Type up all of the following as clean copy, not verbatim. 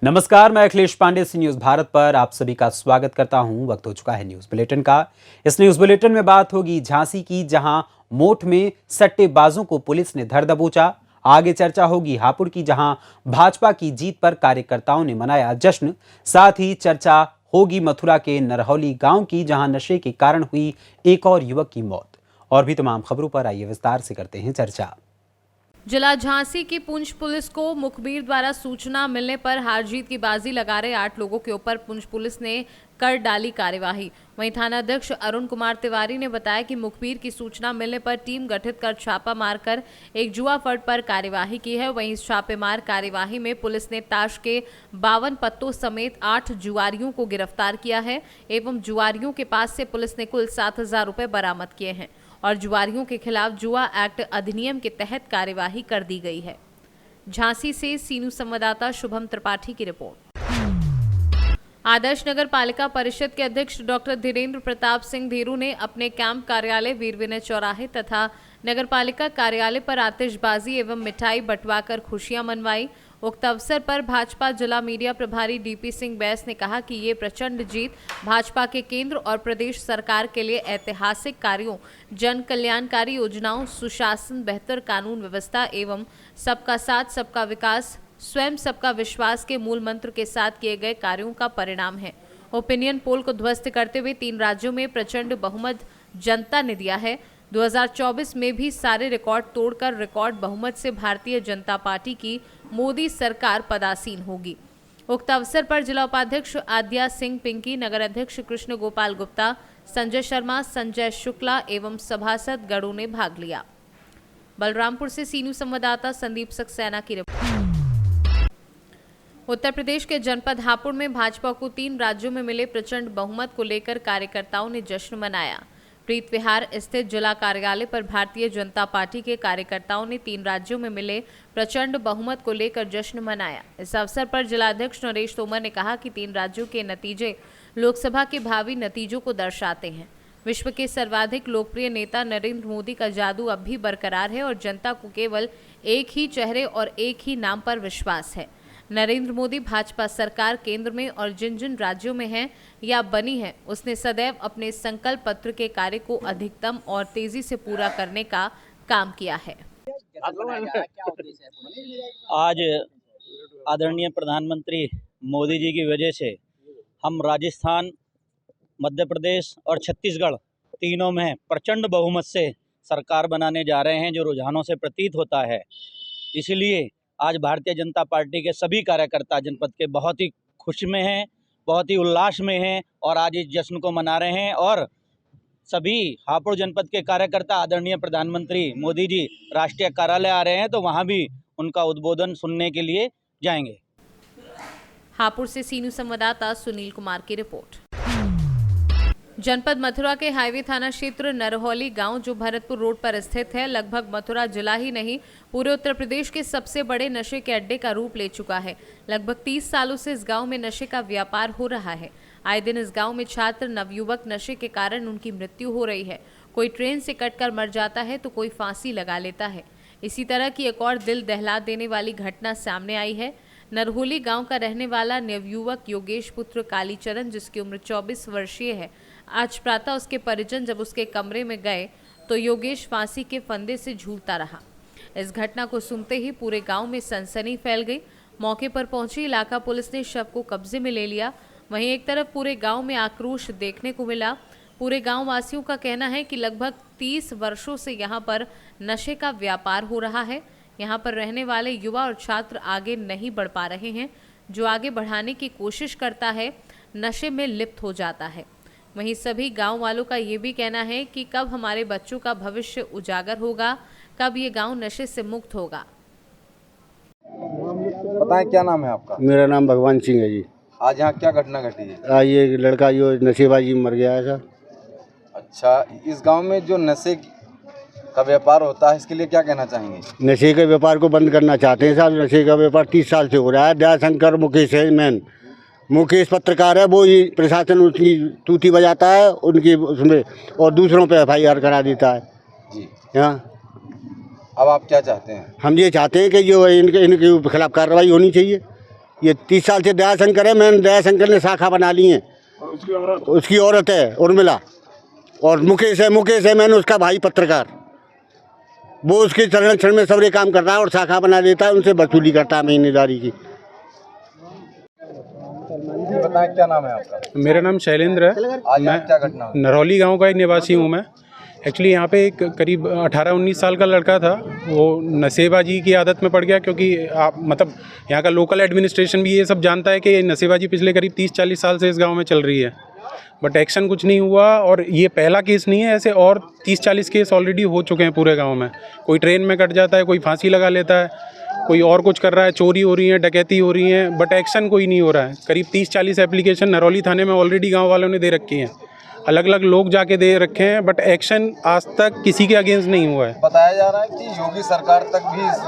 नमस्कार, मैं अखिलेश पांडे सी न्यूज भारत पर आप सभी का स्वागत करता हूं। वक्त हो चुका है न्यूज बुलेटिन का। इस न्यूज बुलेटिन में बात होगी झांसी की, जहां मोठ में सट्टेबाजों को पुलिस ने धर दबोचा। आगे चर्चा होगी हापुड़ की, जहां भाजपा की जीत पर कार्यकर्ताओं ने मनाया जश्न। साथ ही चर्चा होगी मथुरा के नरहौली गांव की, जहां नशे के कारण हुई एक और युवक की मौत। और भी तमाम खबरों पर आइए विस्तार से करते हैं चर्चा। जिला झांसी की पुंछ पुलिस को मुखबिर द्वारा सूचना मिलने पर हार जीत की बाजी लगा रहे 8 लोगों के ऊपर पुंछ पुलिस ने कर डाली कार्यवाही। वहीं थानाध्यक्ष अरुण कुमार तिवारी ने बताया कि मुखबिर की सूचना मिलने पर टीम गठित कर छापा मारकर एक जुआ फर्द पर कार्यवाही की है। वहीं इस छापेमार कार्यवाही में पुलिस ने ताश के 52 पत्तों समेत 8 जुआरियों को गिरफ्तार किया है एवं जुआरियों के पास से पुलिस ने कुल 7,000 रुपए बरामद किए हैं और जुआरियों के खिलाफ जुआ एक्ट अधिनियम के तहत कार्यवाही कर दी गई है। झांसी से सीनू संवाददाता शुभम त्रिपाठी की रिपोर्ट। आदर्श नगर पालिका परिषद के अध्यक्ष डॉक्टर धीरेन्द्र प्रताप सिंह धीरू ने अपने कैंप कार्यालय वीर विनय चौराहे तथा नगर पालिका कार्यालय पर आतिशबाजी एवं मिठाई बंटवाकर खुशियां मनवाई। उक्त अवसर पर भाजपा जिला मीडिया प्रभारी डीपी सिंह बैस ने कहा कि ये प्रचंड जीत भाजपा के केंद्र और प्रदेश सरकार के लिए ऐतिहासिक कार्यों, जन कल्याणकारी योजनाओं, सुशासन, बेहतर कानून व्यवस्था एवं सबका साथ सबका विकास, स्वयं सबका विश्वास के मूल मंत्र के साथ किए गए कार्यों का परिणाम है। ओपिनियन पोल को ध्वस्त करते हुए 3 राज्यों में प्रचंड बहुमत जनता ने दिया है। 2024 में भी सारे रिकॉर्ड तोड़कर रिकॉर्ड बहुमत से भारतीय जनता पार्टी की मोदी सरकार पदासीन होगी। उक्त अवसर पर जिला उपाध्यक्ष आद्या सिंह पिंकी, नगर अध्यक्ष कृष्ण गोपाल गुप्ता, संजय शर्मा, संजय शुक्ला एवं सभासद गणों ने भाग लिया। बलरामपुर से सीनू संवाददाता संदीप सक्सेना की रिपोर्ट। उत्तर प्रदेश के जनपद हापुड़ में भाजपा को 3 राज्यों में मिले प्रचंड बहुमत को लेकर कार्यकर्ताओं ने जश्न मनाया। प्रीत विहार स्थित जिला कार्यालय पर भारतीय जनता पार्टी के कार्यकर्ताओं ने 3 राज्यों में मिले प्रचंड बहुमत को लेकर जश्न मनाया। इस अवसर पर जिलाध्यक्ष नरेश तोमर ने कहा कि 3 राज्यों के नतीजे लोकसभा के भावी नतीजों को दर्शाते हैं। विश्व के सर्वाधिक लोकप्रिय नेता नरेंद्र मोदी का जादू अब भी बरकरार है और जनता को केवल एक ही चेहरे और एक ही नाम पर विश्वास है। नरेंद्र मोदी भाजपा सरकार केंद्र में और जिन जिन राज्यों में है या बनी है, उसने सदैव अपने संकल्प पत्र के कार्य को अधिकतम और तेजी से पूरा करने का काम किया है। आज आदरणीय प्रधानमंत्री मोदी जी की वजह से हम राजस्थान, मध्य प्रदेश और छत्तीसगढ़ तीनों में प्रचंड बहुमत से सरकार बनाने जा रहे हैं, जो रुझानों से प्रतीत होता है। इसलिए आज भारतीय जनता पार्टी के सभी कार्यकर्ता जनपद के बहुत ही खुश में हैं, बहुत ही उल्लास में हैं और आज इस जश्न को मना रहे हैं। और सभी हापुड़ जनपद के कार्यकर्ता आदरणीय प्रधानमंत्री मोदी जी राष्ट्रीय कार्यालय आ रहे हैं, तो वहां भी उनका उद्बोधन सुनने के लिए जाएंगे। हापुड़ से सीनू संवाददाता सुनील कुमार की रिपोर्ट। जनपद मथुरा के हाईवे थाना क्षेत्र नरहौली गांव, जो भरतपुर रोड पर स्थित है, लगभग मथुरा जिला ही नहीं पूरे उत्तर प्रदेश के सबसे बड़े नशे के अड्डे का रूप ले चुका है। लगभग 30 सालों से इस गांव में नशे का व्यापार हो रहा है। आए दिन इस गांव में छात्र, नवयुवक नशे के कारण उनकी मृत्यु हो रही है। कोई ट्रेन से कटकर मर जाता है तो कोई फांसी लगा लेता है। इसी तरह की एक और दिल दहला देने वाली घटना सामने आई है। नरहौली गांव का रहने वाला नवयुवक योगेश पुत्र कालीचरण, जिसकी उम्र 24 वर्षीय है, आज प्रातः उसके परिजन जब उसके कमरे में गए तो योगेश फांसी के फंदे से झूलता रहा। इस घटना को सुनते ही पूरे गांव में सनसनी फैल गई। मौके पर पहुंची इलाका पुलिस ने शव को कब्जे में ले लिया। वहीं एक तरफ पूरे गांव में आक्रोश देखने को मिला। पूरे गांव वासियों का कहना है कि लगभग 30 वर्षों से यहां पर नशे का व्यापार हो रहा है। यहाँ पर रहने वाले युवा और छात्र आगे नहीं बढ़ पा रहे हैं। जो आगे बढ़ाने की कोशिश करता है, नशे में लिप्त हो जाता है। वहीं सभी गांव वालों का ये भी कहना है कि कब हमारे बच्चों का भविष्य उजागर होगा, कब ये गांव नशे से मुक्त होगा। बताएं, क्या नाम है आपका? मेरा नाम भगवान सिंह है जी। आज यहाँ क्या घटना घटी है? आज ये लड़का जो नशेबाजी में मर गया है सर। अच्छा, इस गांव में जो नशे का व्यापार होता है, इसके लिए क्या कहना चाहेंगे? नशे के व्यापार को बंद करना चाहते हैं साहब। नशे का व्यापार 30 साल से हो रहा है। दयाशंकर मुकेश है मैन, मुकेश पत्रकार है, वो ही प्रशासन उसकी तूती बजाता है उनकी उसमें और दूसरों पे FIR करा देता है जी। हाँ, अब आप क्या चाहते हैं? हम ये चाहते हैं कि जो इनके खिलाफ कार्रवाई होनी चाहिए। ये 30 साल से दयाशंकर है, मैंने दयाशंकर ने शाखा बना ली है। उसकी औरत है उर्मिला, और मुकेश है मैंने उसका भाई पत्रकार, वो उसके संरक्षण में सबरे काम कर रहा है और शाखा बना देता है, उनसे वसूली करता है महीनेदारी की। जी बताएं, क्या नाम है आपका? मेरा नाम शैलेंद्र है। आज यहाँ क्या घटना हुई? नरौली गांव का एक निवासी हूं मैं। एक्चुअली यहाँ पे एक करीब 18-19 साल का लड़का था, वो नशेबाजी की आदत में पड़ गया, क्योंकि मतलब यहाँ का लोकल एडमिनिस्ट्रेशन भी ये सब जानता है कि ये नशेबाजी पिछले करीब 30-40 साल से इस गांव में चल रही है, बट एक्शन कुछ नहीं हुआ। और ये पहला केस नहीं है, ऐसे और 30-40 केस ऑलरेडी हो चुके हैं पूरे गाँव में। कोई ट्रेन में कट जाता है, कोई फांसी लगा लेता है, कोई और कुछ कर रहा है, चोरी हो रही है, डकैती हो रही है, बट एक्शन कोई नहीं हो रहा है। करीब 30-40 एप्लीकेशन नरौली थाने में ऑलरेडी गांव वालों ने दे रखी हैं, अलग अलग लोग जाके दे रखे हैं, बट एक्शन आज तक किसी के अगेंस्ट नहीं हुआ है। बताया जा रहा है कि योगी सरकार तक भी इस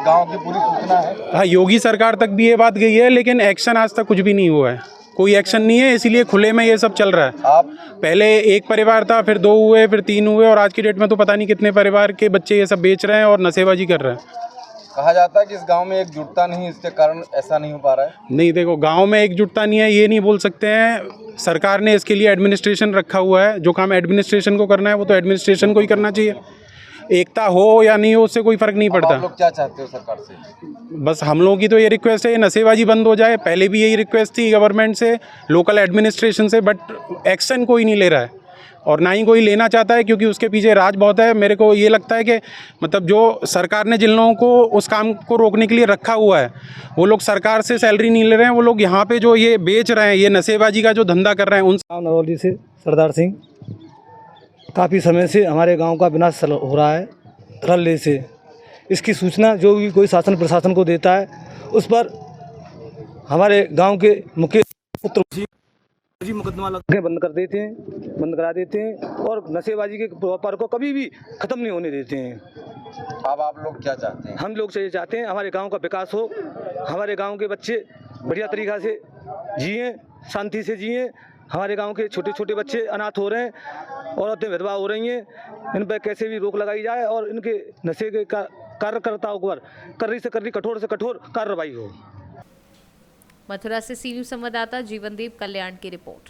गांव की पूरी सूचना है। हाँ, योगी सरकार तक भी ये बात गई है, लेकिन एक्शन आज तक कुछ भी नहीं हुआ है, कोई एक्शन नहीं है, इसीलिए खुले में ये सब चल रहा है। आप पहले एक परिवार था, फिर 2 हुए, फिर 3 हुए, और आज की डेट में तो पता नहीं कितने परिवार के बच्चे ये सब बेच रहे हैं और नशेबाजी कर रहे हैं। कहा जाता है कि इस गांव में एकजुटता नहीं, इसके कारण ऐसा नहीं हो पा रहा है। नहीं, देखो, गांव में एकजुटता नहीं है ये नहीं बोल सकते हैं। सरकार ने इसके लिए एडमिनिस्ट्रेशन रखा हुआ है, जो काम एडमिनिस्ट्रेशन को करना है वो तो एडमिनिस्ट्रेशन को ही करना चाहिए। एकता हो या नहीं हो उससे कोई फ़र्क नहीं अब पड़ता। आप लोग क्या चाहते हो सरकार से? बस हम लोगों की तो ये रिक्वेस्ट है, नशेबाजी बंद हो जाए। पहले भी यही रिक्वेस्ट थी गवर्नमेंट से, लोकल एडमिनिस्ट्रेशन से, बट एक्शन कोई नहीं ले रहा है और ना ही कोई लेना चाहता है, क्योंकि उसके पीछे राज बहुत है। मेरे को ये लगता है कि मतलब जो सरकार ने जिन लोगों को उस काम को रोकने के लिए रखा हुआ है, वो लोग सरकार से सैलरी नहीं ले रहे हैं, वो लोग यहाँ पे जो ये बेच रहे हैं, ये नशेबाजी का जो धंधा कर रहे हैं, उन गाँव नरौली से सरदार सिंह। काफ़ी समय से हमारे गांव का विनाश हो रहा है रल्ले से। इसकी सूचना जो भी कोई शासन प्रशासन को देता है, उस पर हमारे गांव के मुख्य पुत्र जी मुकदमा लगा के बंद करा देते हैं और नशेबाजी के व्यापार को कभी भी ख़त्म नहीं होने देते हैं। अब आप लोग क्या चाहते हैं? हम लोग ये चाहते हैं हमारे गांव का विकास हो, हमारे गांव के बच्चे बढ़िया तरीक़ा से जिएँ, शांति से जिएँ। हमारे गांव के छोटे छोटे बच्चे अनाथ हो रहे हैं, औरतें विधवा हो रही हैं, इन पर कैसे भी रोक लगाई जाए और इनके नशे के कार्यकर्ताओं पर कड़ी से कठोर कार्रवाई हो। मथुरा से सी न्यूज़ संवाददाता जीवनदीप कल्याण की रिपोर्ट।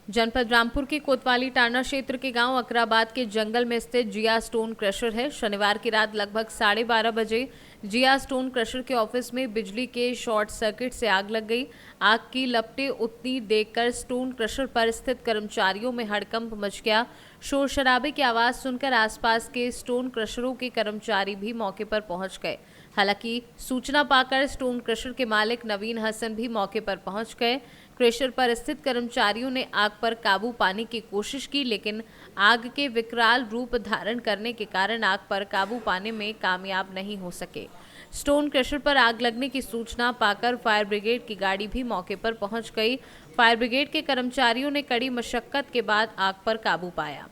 जनपद रामपुर के कोतवाली टांडा क्षेत्र के गांव अकराबाद के जंगल में स्थित जिया स्टोन क्रशर है। शनिवार की रात लगभग 12:30 बजे जिया स्टोन क्रशर के ऑफिस में बिजली के शॉर्ट सर्किट से आग लग गई। आग की लपटें उतनी देखकर स्टोन क्रशर पर स्थित कर्मचारियों में हड़कंप मच गया। शोर शराबे की आवाज़ सुनकर आसपास के स्टोन क्रशरों के कर्मचारी भी मौके पर पहुंच गए। हालांकि सूचना पाकर स्टोन क्रशर के मालिक नवीन हसन भी मौके पर पहुंच गए। क्रशर पर स्थित कर्मचारियों ने आग पर काबू पाने की कोशिश की, लेकिन आग के विकराल रूप धारण करने के कारण आग पर काबू पाने में कामयाब नहीं हो सके। स्टोन क्रशर पर आग लगने की सूचना पाकर फायर ब्रिगेड की गाड़ी भी मौके पर पहुंच गई। फायर ब्रिगेड के कर्मचारियों ने कड़ी मशक्कत के बाद आग पर काबू पाया।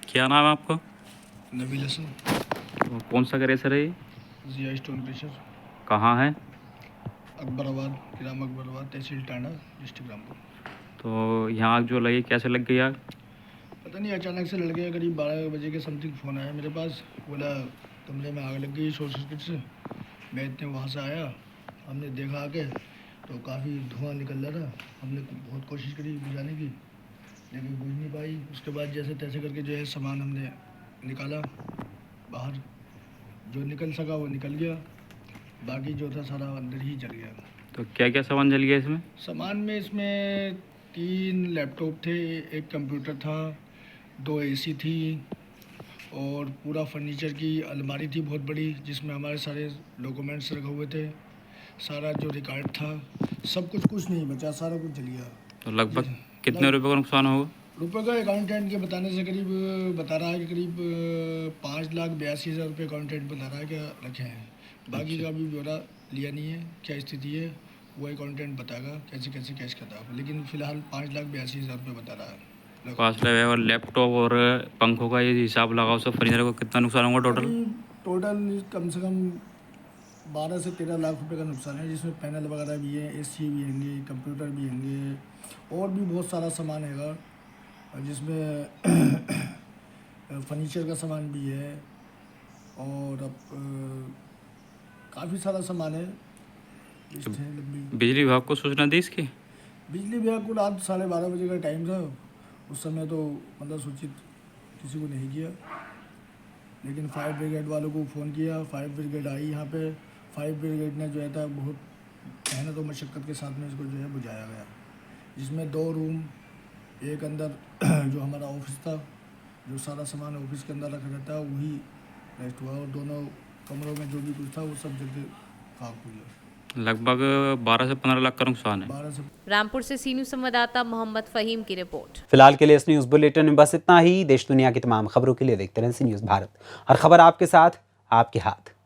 क्या नाम है आपका? नबील हसन। तो कौन सा क्रशर है ये? जिया स्टोन क्रशर। कहाँ है? अकबराबाद, ग्राम अकबराबाद, तहसील टांडा, डिस्ट्रिक्ट रामपुर। तो यहाँ आग जो लगी, कैसे लग गई आग? पता नहीं, अचानक से लड़ गया। करीब 12 बजे के समथिंग फ़ोन आया मेरे पास, बोला कमरे में आग लग गई शॉर्ट सर्किट से। मैं इतने वहाँ से आया, हमने देखा आके तो काफ़ी धुआं निकल रहा था। हमने बहुत कोशिश करी बुझाने की, लेकिन बुझ नहीं पाई। उसके बाद जैसे तैसे करके जो है सामान हमने निकाला बाहर, जो निकल सका वो निकल गया, बाकी जो था सारा अंदर ही जल गया। तो क्या क्या सामान जल गया इसमें? सामान में इसमें 3 लैपटॉप थे, एक कंप्यूटर था, 2 एसी थी और पूरा फर्नीचर की अलमारी थी बहुत बड़ी, जिसमें हमारे सारे डॉक्यूमेंट्स रखे हुए थे। सारा जो रिकॉर्ड था सब कुछ नहीं बचा, सारा कुछ जल गया। तो लगभग कितने रुपए का नुकसान होगा? रुपये का अकाउंटेंट के बताने से करीब बता रहा है कि करीब 5,82,000 रुपये अकाउंटेंट बता रहा है कि रखे हैं। बाकी का भी ब्यौरा लिया नहीं है, क्या स्थिति है वो अकाउंटेंट बताएगा कैसे कैसे कैश करता है, लेकिन फ़िलहाल 5,82,000 रुपये बता रहा है। 5 लाख और लैपटॉप और पंखों का ये हिसाब लगाओ, सब फर्नीचर को कितना नुकसान होगा टोटल? टोटल कम से कम 12 से 13 लाख रुपए का नुकसान है, जिसमें पैनल वगैरह भी है, एसी भी होंगे, कंप्यूटर भी होंगे और भी बहुत सारा सामान हैगा, जिसमें फर्नीचर का सामान भी है और अब काफ़ी सारा सामान है, लिस्ट है लंबी। बिजली विभाग को सूचना दी इसकी? बिजली विभाग को रात 12:30 बजे का टाइम था, उस समय तो मतलब सूचित किसी को नहीं किया, लेकिन फायर ब्रिगेड वालों को फ़ोन किया। फायर ब्रिगेड आई यहाँ पे। फायर ब्रिगेड ने जो है था बहुत मेहनत और मशक्क़त के साथ में इसको जो है बुझाया गया, जिसमें 2 रूम, एक अंदर जो हमारा ऑफिस था, जो सारा सामान ऑफिस के अंदर रखा रहता है वही रेस्ट हुआ, और दोनों कमरों में जो भी कुछ था वो सब जगह खाक हो गया। लगभग 12 से 15 लाख का नुकसान है। 12 से रामपुर से सी न्यूज़ संवाददाता मोहम्मद फ़हीम की रिपोर्ट। फिलहाल के लिए इस न्यूज़ बुलेटिन में बस इतना ही। देश दुनिया की तमाम खबरों के लिए देखते रहें सी न्यूज़ भारत, हर खबर आपके साथ, आपके हाथ।